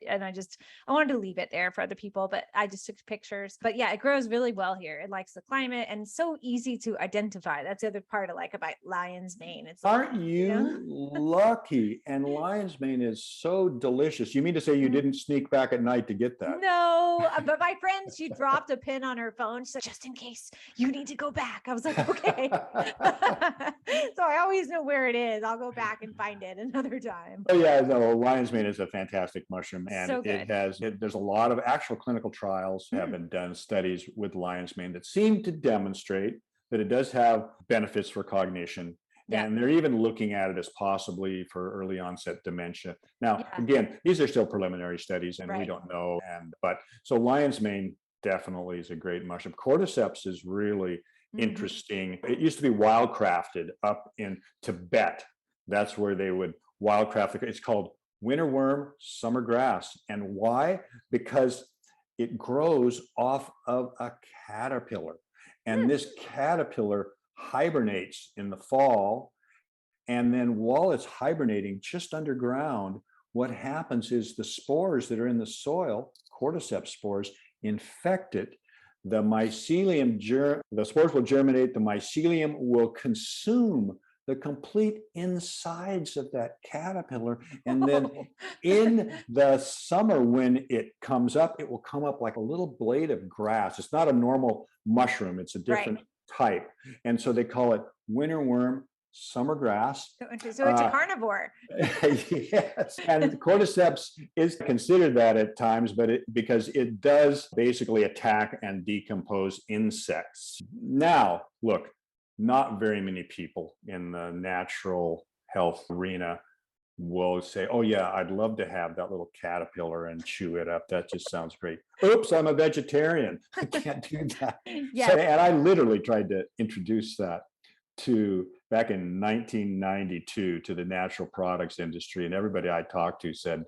wanted to leave it there for other people, but I just took pictures. But yeah, it grows really well here. It likes the climate and so easy to identify. That's the other part I like about lion's mane. It's aren't you lucky? And lion's mane is so delicious. You mean to say you didn't sneak back at night to get that? No, but my friend, she dropped a pin on her phone. She said, just in case you need to go back. I was like, okay. So I always know where it is. I'll go back and find it another time. Oh yeah, no, lion's mane is a fantastic mushroom, and So good. there's a lot of actual clinical trials have been done, studies with lion's mane that seem to demonstrate that it does have benefits for cognition. Yeah. And they're even looking at it as possibly for early onset dementia. Now, again, these are still preliminary studies and we don't know. But so lion's mane definitely is a great mushroom. Cordyceps is really interesting. It used to be wildcrafted up in Tibet. That's where they would wildcraft it. It's called winterworm summer grass. And why? Because it grows off of a caterpillar. And this caterpillar hibernates in the fall. And then while it's hibernating just underground, what happens is the spores that are in the soil, cordyceps spores, infect it. The mycelium, the spores will germinate, the mycelium will consume the complete insides of that caterpillar. And then in the summer, when it comes up, it will come up like a little blade of grass. It's not a normal mushroom, it's a different type. And so they call it winterworm summer grass. So it's a carnivore. Yes. And cordyceps is considered that at times, but because it does basically attack and decompose insects. Now, look, not very many people in the natural health arena will say, oh yeah, I'd love to have that little caterpillar and chew it up. That just sounds great. Oops, I'm a vegetarian. I can't do that. Yeah. So, and I literally tried to introduce that to back in 1992 to the natural products industry, and everybody I talked to said,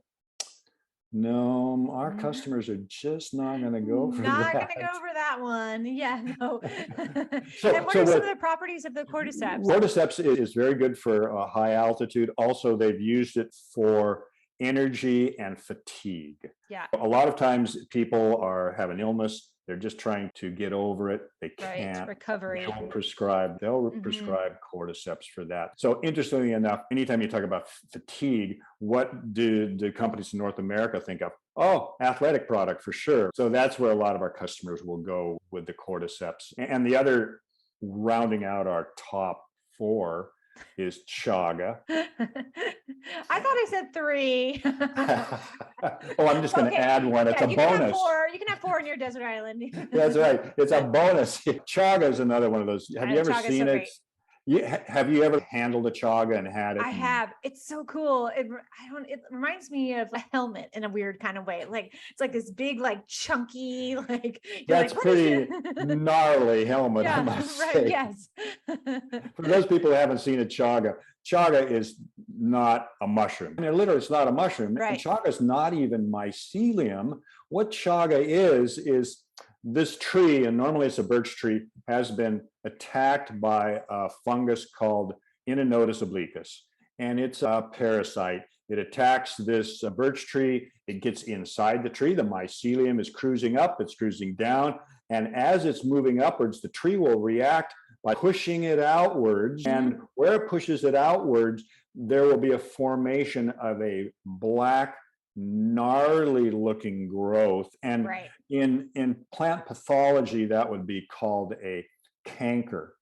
no, our customers are just not going to go for Not that. gonna go over that one. Yeah, no. And So, what so are some of what the properties of the cordyceps? cordyceps is very good for high altitude. Also, they've used it for energy and fatigue. Yeah, A lot of times people have an illness, they're just trying to get over it. They right. can't. Recovery. They'll Hmm. prescribe cordyceps for that. So interestingly enough, anytime you talk about fatigue, what do the companies in North America think of? Oh, athletic product for sure. So that's where a lot of our customers will go with the cordyceps. And the other, rounding out our top four, is chaga. I thought I said three. Oh, I'm just going to Okay. add one. It's Yeah, a you can have bonus. four. You can have four in your desert island. That's right. It's a bonus. Chaga is another one of those. Have you ever Chaga is so seen it? great. Have you ever handled a chaga and had it? I have. It's so cool. It reminds me of a helmet in a weird kind of way. Like it's like this big, like chunky, like you're That's like, what is pretty it? gnarly helmet, I Yeah, must right. say. Yes. For those people who haven't seen a chaga is not a mushroom. I mean, literally, it's not a mushroom. And Right. chaga is not even mycelium. What chaga is this tree, and normally it's a birch tree, has been attacked by a fungus called Inonotus obliquus. And it's a parasite. It attacks this birch tree. It gets inside the tree. The mycelium is cruising up, it's cruising down. And as it's moving upwards, the tree will react by pushing it outwards. And where it pushes it outwards, there will be a formation of a black, gnarly looking growth. And Right. in plant pathology, that would be called a canker.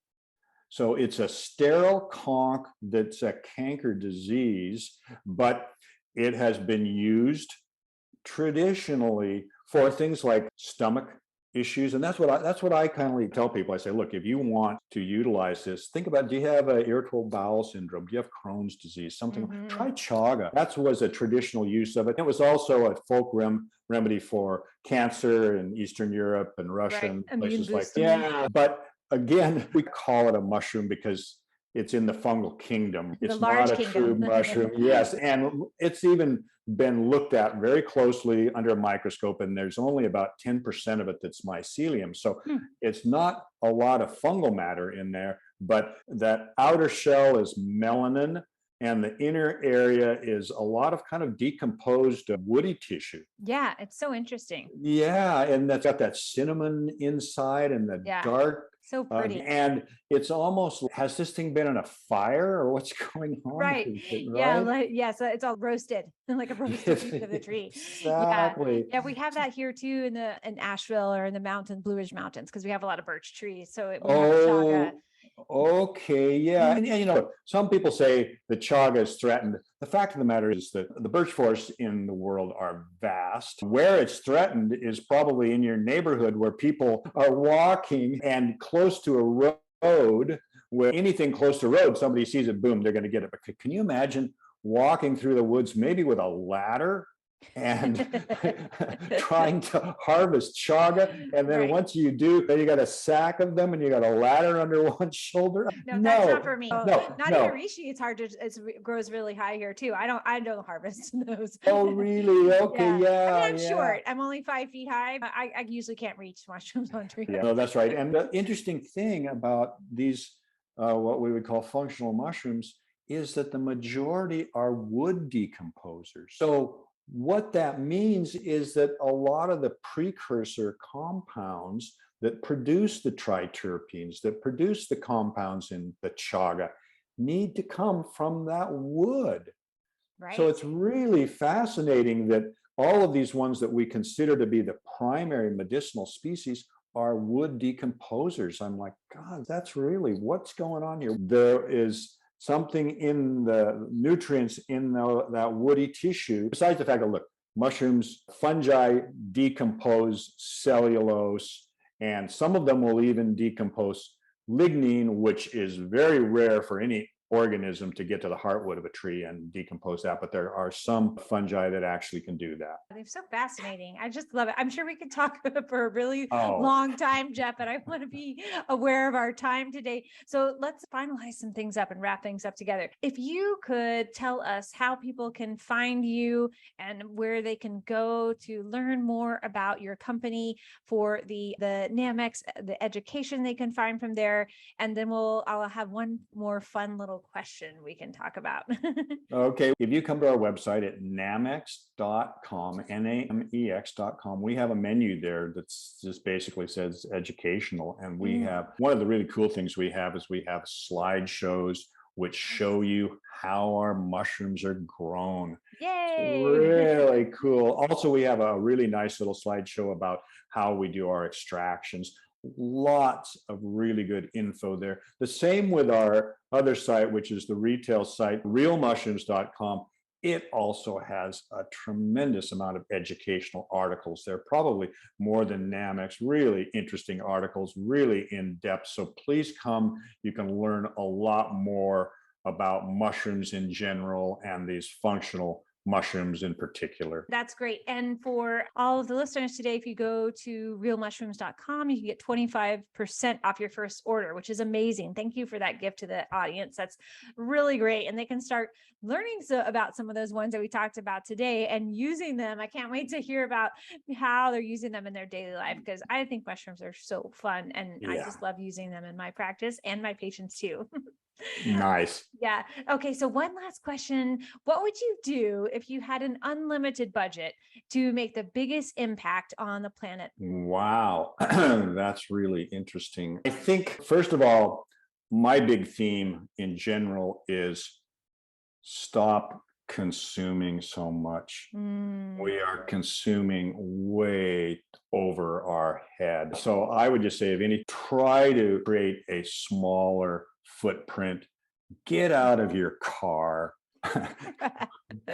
So it's a sterile conch that's a canker disease, but it has been used traditionally for things like stomach issues. And that's what I kindly tell people. I say, look, if you want to utilize this, think about, do you have a irritable bowel syndrome? Do you have Crohn's disease? Something, try chaga. That was a traditional use of it. It was also a folk remedy for cancer in Eastern Europe and Russia Right. and Immune places like boosting. that. But again, we call it a mushroom because it's in the fungal kingdom. The It's large not a true kingdom. mushroom. Yes. And it's even been looked at very closely under a microscope, and there's only about 10% of it that's mycelium. So it's not a lot of fungal matter in there, but that outer shell is melanin, and the inner area is a lot of kind of decomposed woody tissue. Yeah, it's so interesting. Yeah, and that's got that cinnamon inside and the Yeah. dark. So pretty. And it's almost, has this thing been in a fire or what's going on Right. with it, Yeah. right? Yeah. So it's all roasted, like a roasted piece of the tree. Yeah. Exactly. Yeah. We have that here too in Asheville or in the mountains, Blue Ridge Mountains, because we have a lot of birch trees. So we have chaga. Oh, okay, yeah. And you know, some people say the chaga is threatened. The fact of the matter is that the birch forests in the world are vast. Where it's threatened is probably in your neighborhood where people are walking and close to a road, where anything close to a road, somebody sees it, boom, they're going to get it. But can you imagine walking through the woods, maybe with a ladder and trying to harvest chaga, and then Right. once you do, then you got a sack of them and you got a ladder under one shoulder. No, that's not for me. No, Not even no. reishi. It's hard to. It grows really high here too. I don't harvest those. Oh, really? Okay, Yeah. I mean, I'm yeah. short. I'm only 5 feet high. I usually can't reach mushrooms on trees. Yeah, no, that's right. And the interesting thing about these, what we would call functional mushrooms, is that the majority are wood decomposers. So what that means is that a lot of the precursor compounds that produce the triterpenes, that produce the compounds in the chaga, need to come from that wood. Right. So it's really fascinating that all of these ones that we consider to be the primary medicinal species are wood decomposers. I'm like, God, that's really what's going on here. There is something in the nutrients in that woody tissue, besides the fact that, look, mushrooms, fungi decompose cellulose, and some of them will even decompose lignin, which is very rare for any organism to get to the heartwood of a tree and decompose that, but there are some fungi that actually can do that. They're so fascinating. I just love it. I'm sure we could talk for a really Oh, long time, Jeff, but I want to be aware of our time today. So let's finalize some things up and wrap things up together. If you could tell us how people can find you and where they can go to learn more about your company, for the Nammex, the education they can find from there, and then I'll have one more fun little question we can talk about. okay. If you come to our website at nammex.com, Namex.com, we have a menu there that's just basically says educational. And we have one of the really cool things we have is we have slideshows which show you how our mushrooms are grown. It's Yay! really cool. Also, we have a really nice little slideshow about how we do our extractions. Lots of really good info there. The same with our other site, which is the retail site, realmushrooms.com. It also has a tremendous amount of educational articles there, probably more than Nammex, really interesting articles, really in depth. So please come. You can learn a lot more about mushrooms in general and these functional mushrooms in particular. That's great. And for all of the listeners today, if you go to realmushrooms.com, you can get 25% off your first order, which is amazing. Thank you for that gift to the audience. That's really great. And they can start learning about some of those ones that we talked about today and using them. I can't wait to hear about how they're using them in their daily life, because I think mushrooms are so fun and I Yeah, just love using them in my practice and my patients too. nice. Yeah. Okay. So one last question. What would you do if you had an unlimited budget to make the biggest impact on the planet? Wow, that's really interesting. I think, first of all, my big theme in general is stop consuming so much. Mm, We are consuming way over our head. So I would just say, if any, try to create a smaller footprint. Get out of your car.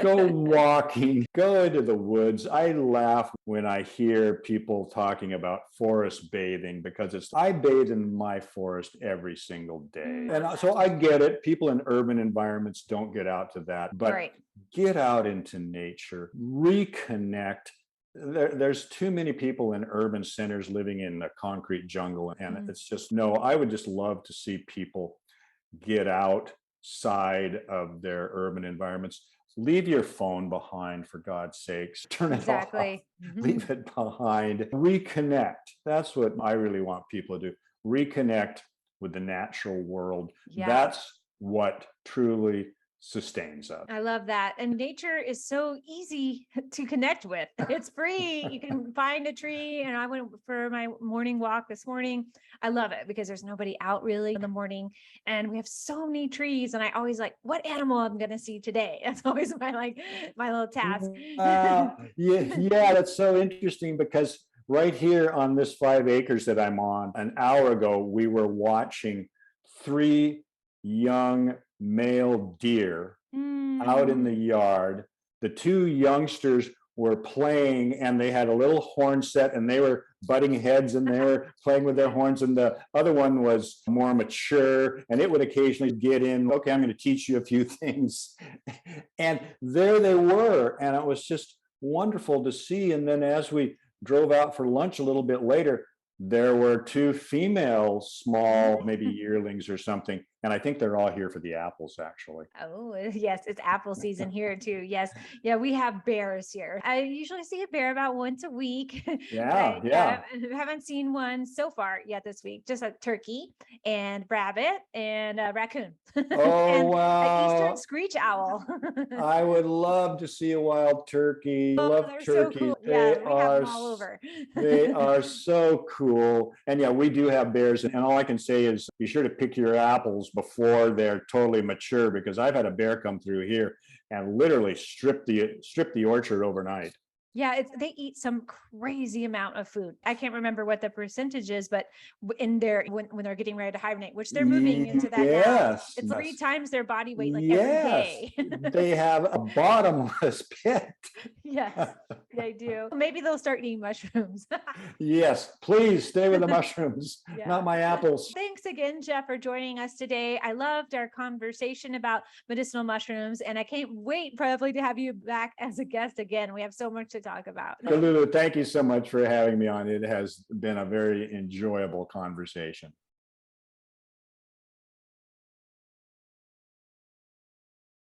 Go walking, go into the woods. I laugh when I hear people talking about forest bathing, because I bathe in my forest every single day. And so I get it. People in urban environments don't get out to that, but right. get out into nature, reconnect. There's too many people in urban centers living in the concrete jungle. And Mm. it's just, no, I would just love to see people get outside of their urban environments. Leave your phone behind, for God's sakes. Turn it off. Exactly. Leave it behind. Reconnect. That's what I really want people to do. Reconnect with the natural world. Yeah. That's what truly sustains us. I love that. And nature is so easy to connect with. It's free. You can find a tree. And I went for my morning walk this morning. I love it because there's nobody out really in the morning. And we have so many trees. And I always like, what animal I'm going to see today? That's always my little task. Yeah, yeah, that's so interesting, because right here on this 5 acres that I'm on, an hour ago, we were watching 3 young male deer out in the Mm. yard. The 2 youngsters were playing, and they had a little horn set, and they were butting heads, and they were playing with their horns. And the other one was more mature, and it would occasionally get in. Okay, I'm going to teach you a few things. And there they were. And it was just wonderful to see. And then as we drove out for lunch a little bit later, there were 2 female, small, maybe yearlings or something. And I think they're all here for the apples, actually. Oh, yes, it's apple season here too. Yes. Yeah, we have bears here. I usually see a bear about once a week, but Yeah, yeah. I haven't seen one so far yet this week. Just a turkey and rabbit and a raccoon Oh, and an eastern wow. screech owl. I would love to see a wild turkey. Oh, Love they're so turkeys. cool. Yeah, we have them all over. They are so cool. And yeah, we do have bears. And all I can say is be sure to pick your apples before they're totally mature, because I've had a bear come through here and literally strip the orchard overnight. Yeah, they eat some crazy amount of food. I can't remember what the percentage is, but in their when they're getting ready to hibernate, which they're moving into that now, Yes, it's three yes, times their body weight like every yes. day. They have a bottomless pit. Yes, they do. Maybe they'll start eating mushrooms. Yes, please stay with the mushrooms, not Yeah. my apples. Thanks again, Jeff, for joining us today. I loved our conversation about medicinal mushrooms, and I can't wait probably to have you back as a guest again. We have so much to talk about. Lulu, thank you so much for having me on. It has been a very enjoyable conversation.